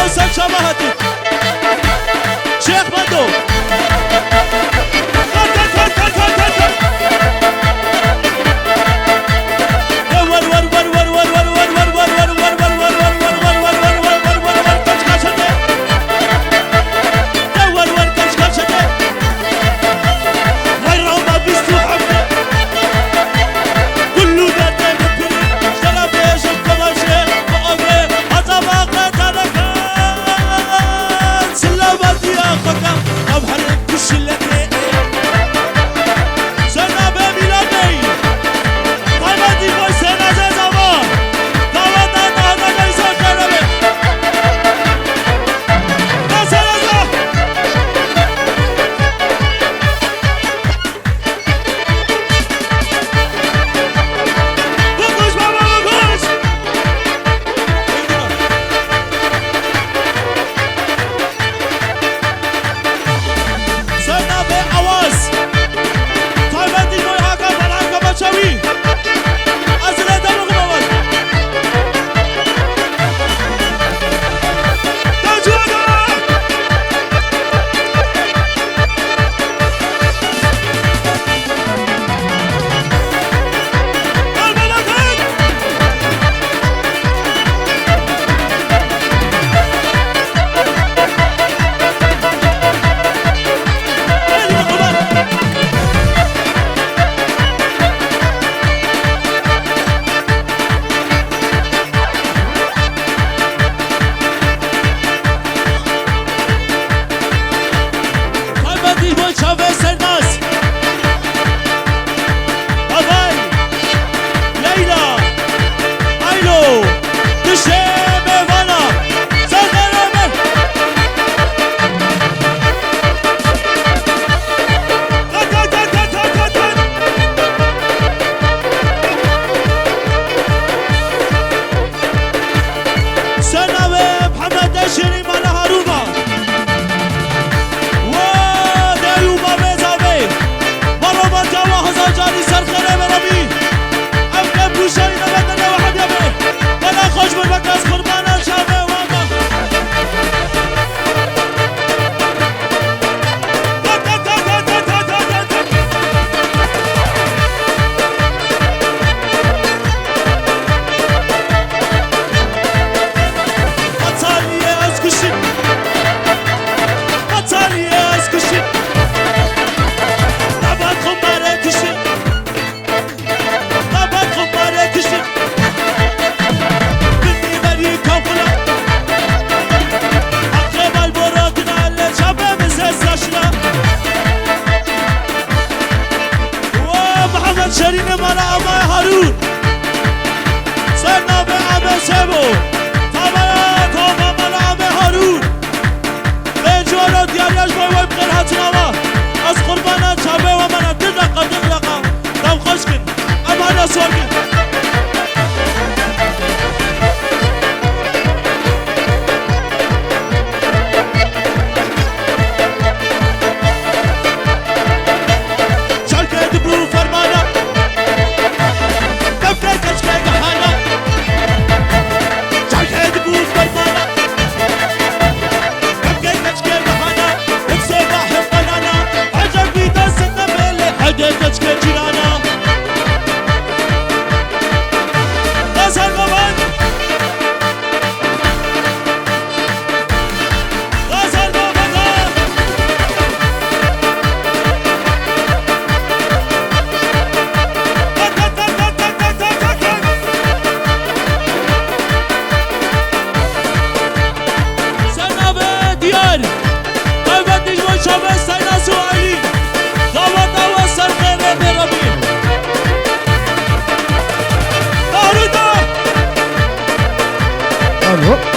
حسین شباهتی شیخ مندو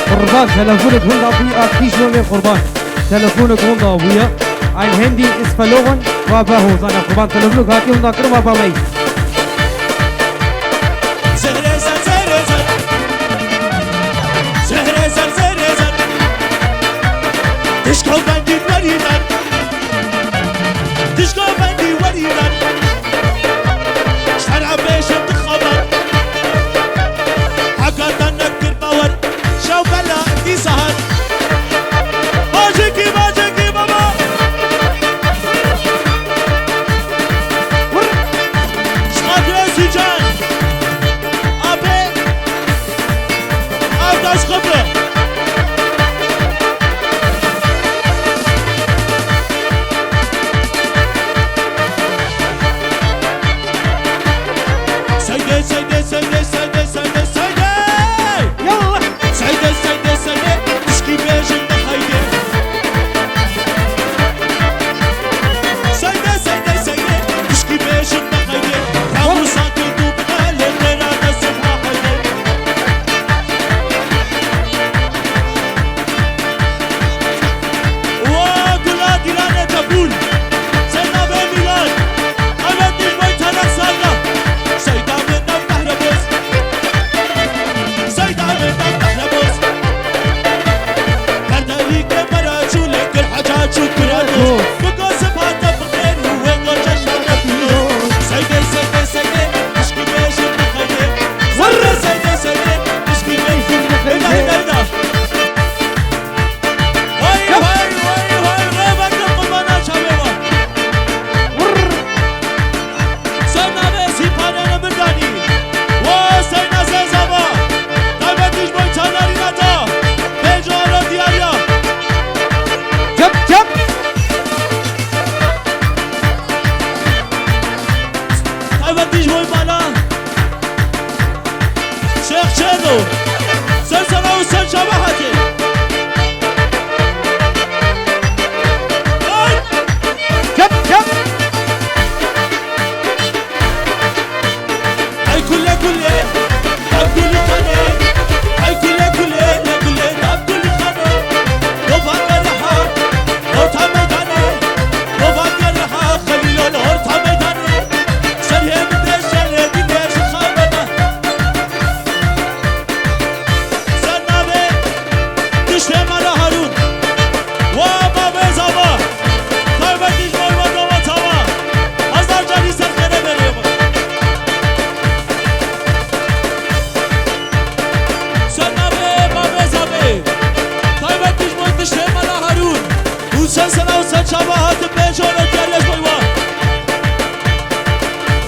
قربان تلفونك هون ابويا اكيد من قربان تلفونك هون ابويا ein Handy ist verloren war bei Hose einer قربان تلفونك هاتي هون ذاكر ما بامي Disco bandi waridan Disco bandi waridan شارع بيشم تخبر حقا نكر باور شو بلا انتي سهر سنو سلسلة وسن شبهتي شب شب هاي كل كل خانة هاي كل كل خانة لو فاكرها لو تعمداني لو فاكرها خليلو لو تعمداني سريه بدي سريه بدي شخابنا سنابي تشتم على هارون وبابا زبا طيبة تجمع وضوى توا هزار جاني سرخينة بريم سنابي بابا زبي طيبة تجمع تشتم على هارون وسلسلة وسن شبهات بيجونا تياريش بيوا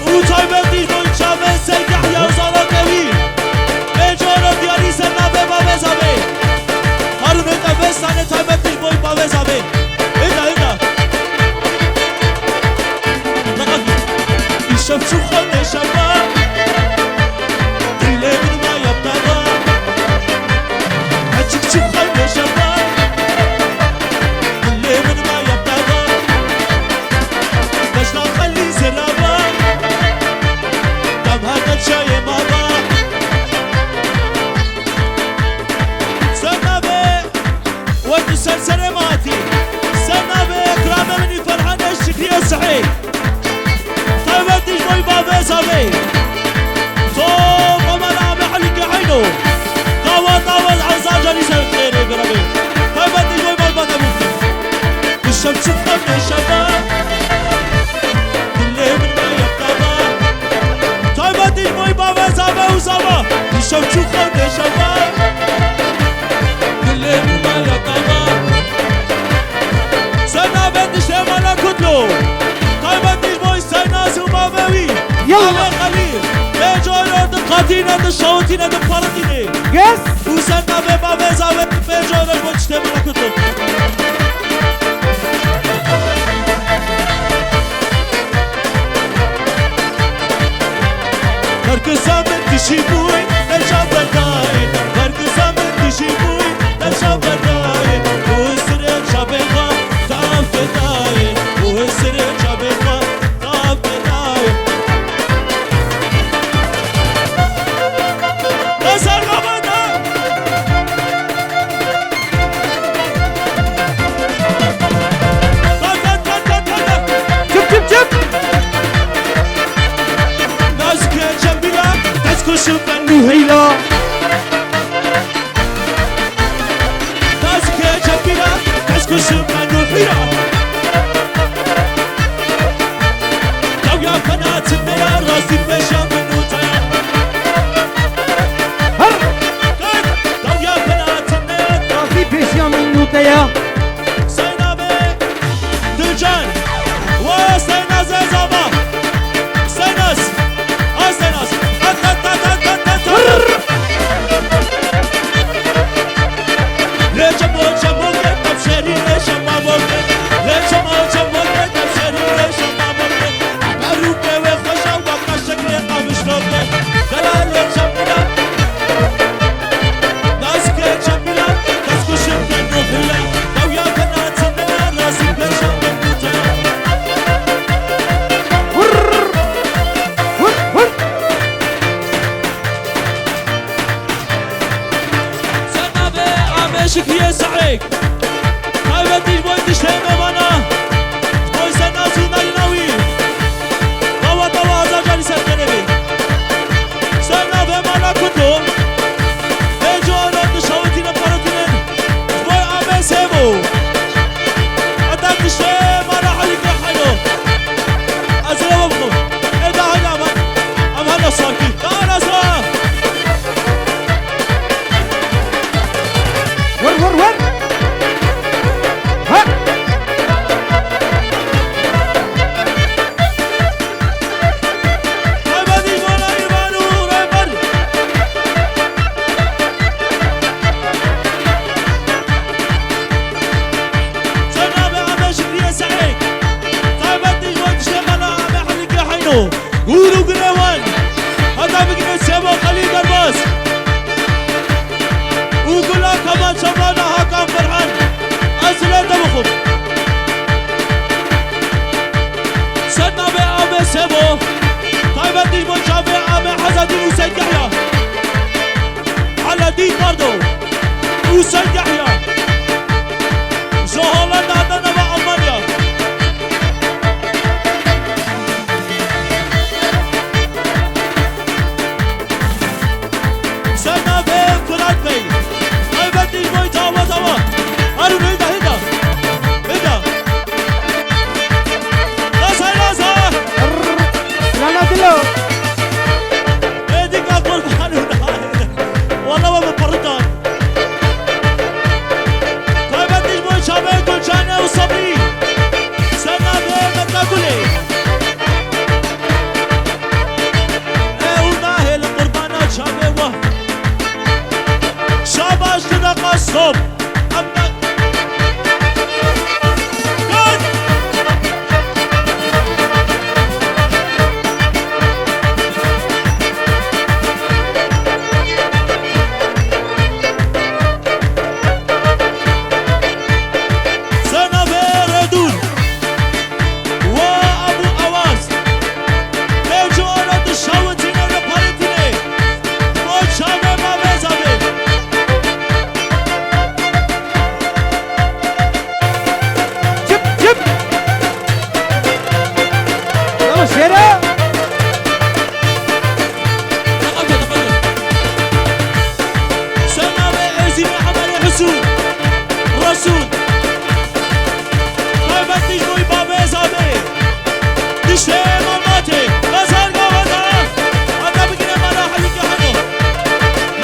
وطيبة تجمع شابه سيد يحيى وزارة قوي بيجونا تياري سنابي بابا زبي هارون القفستاني طيبة تجمع بابا زبي إيه الشمس خلنا شباب اللي من ما يبتغى هجيك شوف خلنا شباب اللي من ما يبتغى باش نخلي زرابة دم هذا الشاي بابا سنابي وقت السلسلة ماتي سنابي كرامة مني فرحانة الشكرية صحيح طيبة تجمعي بابا زبي صوب ومنع محلك عينه طاوة العزاجة لسان خيري بربي طيبة تجمعي بابا ممكن الشمس تخلي الشباب اللي من ما يبتغى طيبة تجمعي بابا زبي وزبا الشمس تخلي الشباب اللي من ما يبتغى سنة بنت شمالة كتلو طيبة تجمعي سيناس وبابوي يلا. على خليل بيجورو دقاتينا دشاوتينا دبارتيني يس وسنة ببابا زاوي بيجورو المجتمع كتب هركزا من تشيبوي دشا بداين هركزا من تشيبوي دشا بداين وسرين شابيخا تعب بداين وسرين شابيخا تعب بداين نسر غبنا شب شب شب نازك جنبنا تسكو شبن هيلا نازك جنبنا تسكو شبن وحيرة لو يا بنات النيار راسي بشام النوتيا هر لو يا بنات النيار راسي بيشيا من نوتيا سينابي دلجان وسيناز زبا سيناس سيناس لجمو جمو كتب شري لشما بوكي لجمو جمو كتب شري لشما بوكي عمروكي وخشا وقا شكلي قامش لوكي دلالي جميلة ناسكي جميلة تسكو شمكن روحيلا لو يا بنات النيار راسي بشام النوتيا ور ور ور سنابي عمشك يا سعيك طيبة تجمع تشتم بنا تقول سناس ونالناوي طوا زاجاني سنتنبي سنابي مانا كنتو بيجونا تشاوتين بقارتين تقول عمي سيبو أتاك تشتم مانا حليك يحينو أزرا وبخو إدا هاي نعمل أم هلا صاكي تعال أزرا ور ور ور ها راحت بي تايبتيش بوي تاوا تاوا هارون هيدا هيدا هيدا لازا لازا لا لا دلو هيديك أقول هارون والله ما ببردان تايبتيش بوي شابه كل شانه وصبري سنة بيه متاكولي شابه شاباش كده قصهم أما قد سنة بردون وأبو أواز ليجو أرد الشاوتين وربارتين شابه ما بزابه جب جب يلا شيرة سنة بأزين عمل حسون رسول قيمتش بوي ما بزابه دشته ماماته غزال قواتا أنا بقينا مانا حليك حنو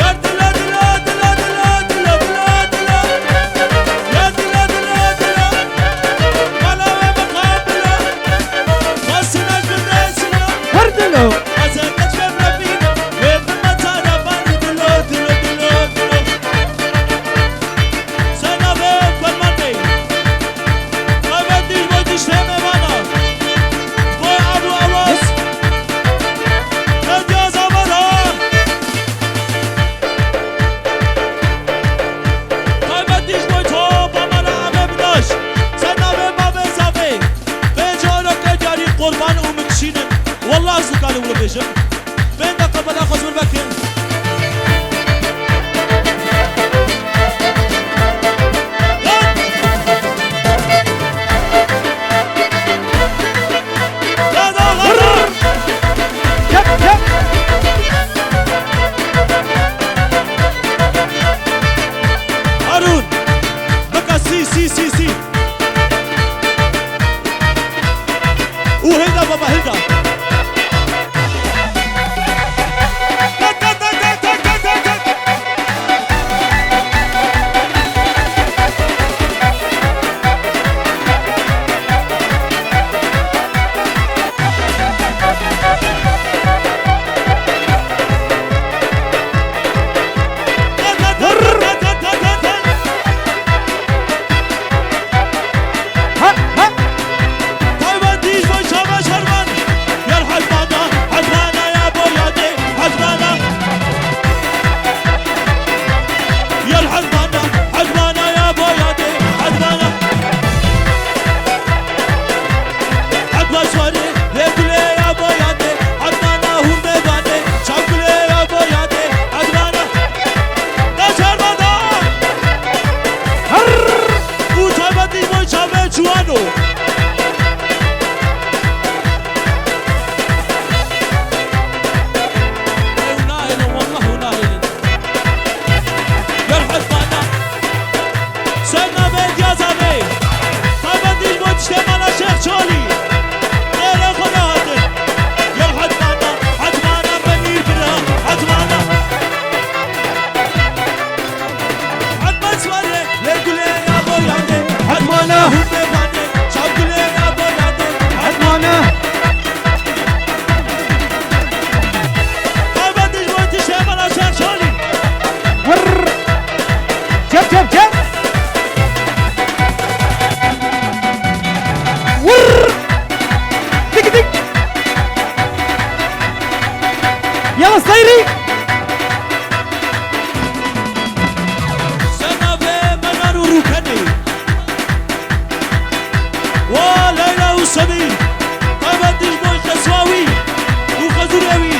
يا دلا دلا دلا دلا دلا دلا دلا يا دلا دلا دلا مالا ومقابلة وسنا كنسنا هردلو أزمت فبربينا وفما تعرفان دلو دلو دلو دلو سنة بكل مني قيمتش بوي دشته مانا بوي أبو أواز هديا زبرها قيمتش بوي توب أمانا عمي بداش سنة بما بزافي بيجارة كجاري قربان ومكشينن والله أزلك على ولو بيجن بين قبل أخذ والبكين غدا غدا جب جب هارون بقى سي سي سي سي وهيدا بابا هيدا تك تك تك تك تك تك ها ها تايبنديش بوي شابه شرمان يا الحجمانة حجمانة يا بويادي حجمانة يا الحجمانة حجمانة يا بويادي حجمانة حجمة سوري ليكولي يا بويادي حجمانة هم بيباني شاكولي يا بويادي حجمانة يا شرمانة وتايبنديش بوي شابه جوانو وناهل والله وناهل يا الحجمانة سنة بيت يا زبي تايبنديش بوي تشتمانا شيخ شولي غير خداتن يا الحجمانة حجمانة بنير برا حجمانة حجمة سوري ليكولي يا بويادي حجمانة. هم بيباني شاكولي يا بويادي حجمانة تايبنديش بوي تشتمانا شيخ شولي ور جب جب جب ور دق دق يلا صيري سنة بمنار وروكني وليلى وسمير تايبنديش بوي خسواوي وخزوراوي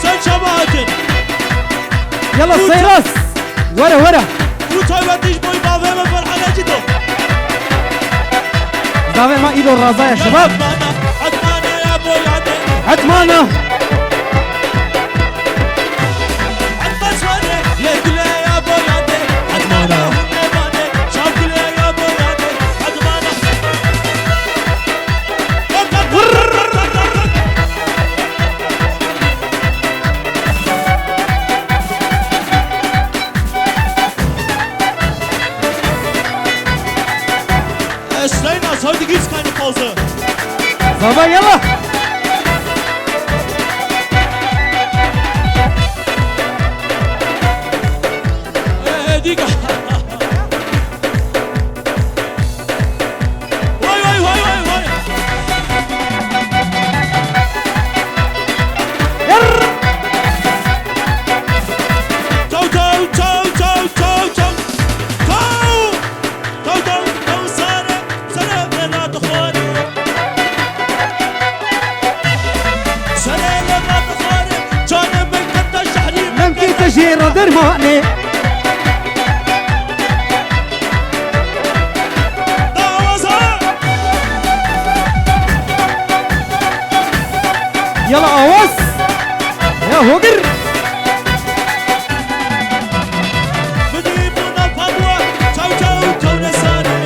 سن شبهاتن يلا صيرس ورا ورا وتايبنديش بوي بابا ما فرحانة جدا زاوية ما ايده الرازايا يا شباب حجمانة حجمانة يا بوي عدي حجمانة حجمة سوري ليكولي يا Jetzt heute gibt's keine Pause. Sabah yalla. Digga. Vay vay vay vay vay. Tau tau tau tau tau tau. Tau tau tau sana sana bena تخاري. sana bena تخاري. جانبك انت شحني. ممكن تجير درماني. يلا أواس يا هوجر بديبونا فضوة تاو تاو تاو نساني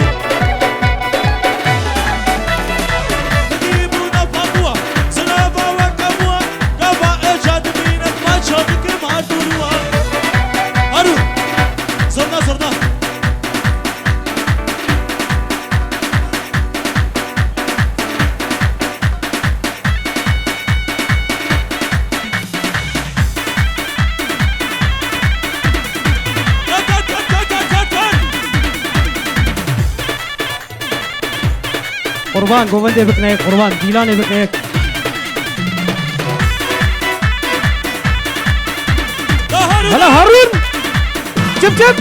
بديبونا فضوة سنابا وكبوة قبا إجاد بينك ما تشابك مع الدروة هارون زرنا زرنا قربان گوونده بکنه قربان دیلانه بکنه هلا هارون جب جب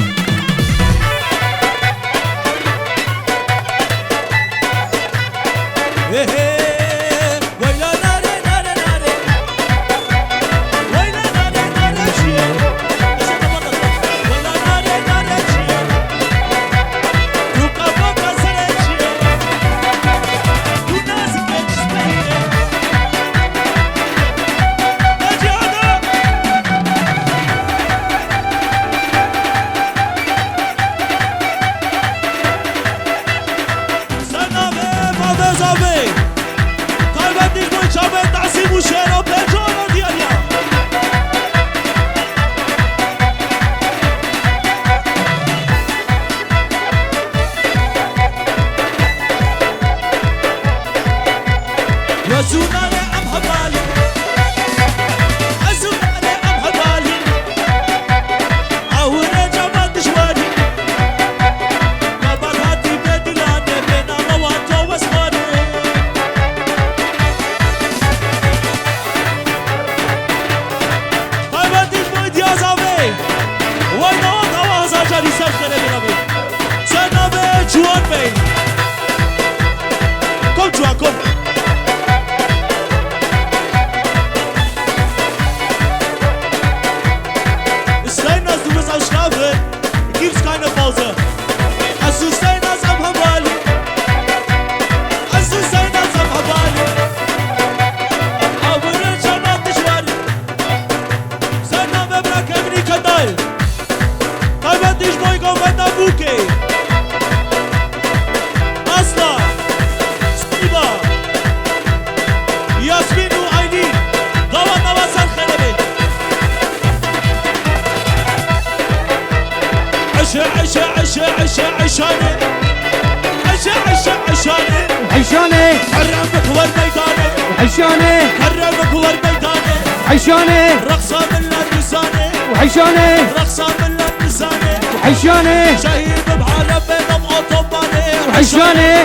عشاني حرمك هو الميداني عشاني حرمك هو الميداني عشاني رقصة من اللساني وعشاني رقصة من اللساني وعشاني شهيد بعالم بين أوطوباني وعشاني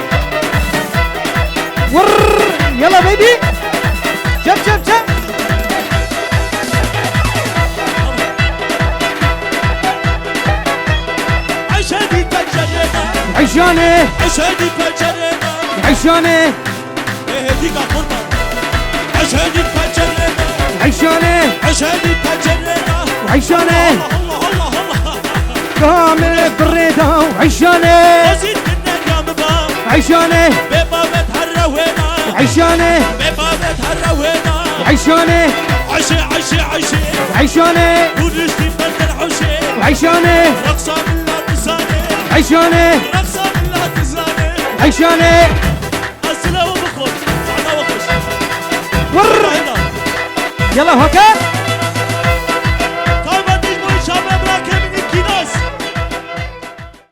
ور يلا بيبي شب شب شب عشاني تجرينا عشاني عشاني تجرينا عشاني ايه ديك قربان عشاني تجرينا عشاني عشاني تجرينا وعشاني الله الله الله كامل بريدة وعشاني وزيد منا يا مبا عشاني ببابة هالروينا عشاني ببابة هالروينا وعشاني عشي عشي عشي وعشاني ونشتي بدل عشي وعشاني رقصة من لا تساني عشاني رقصة من لا تساني عشاني السلام بخوش أنا وخش ور هنا يلا هكا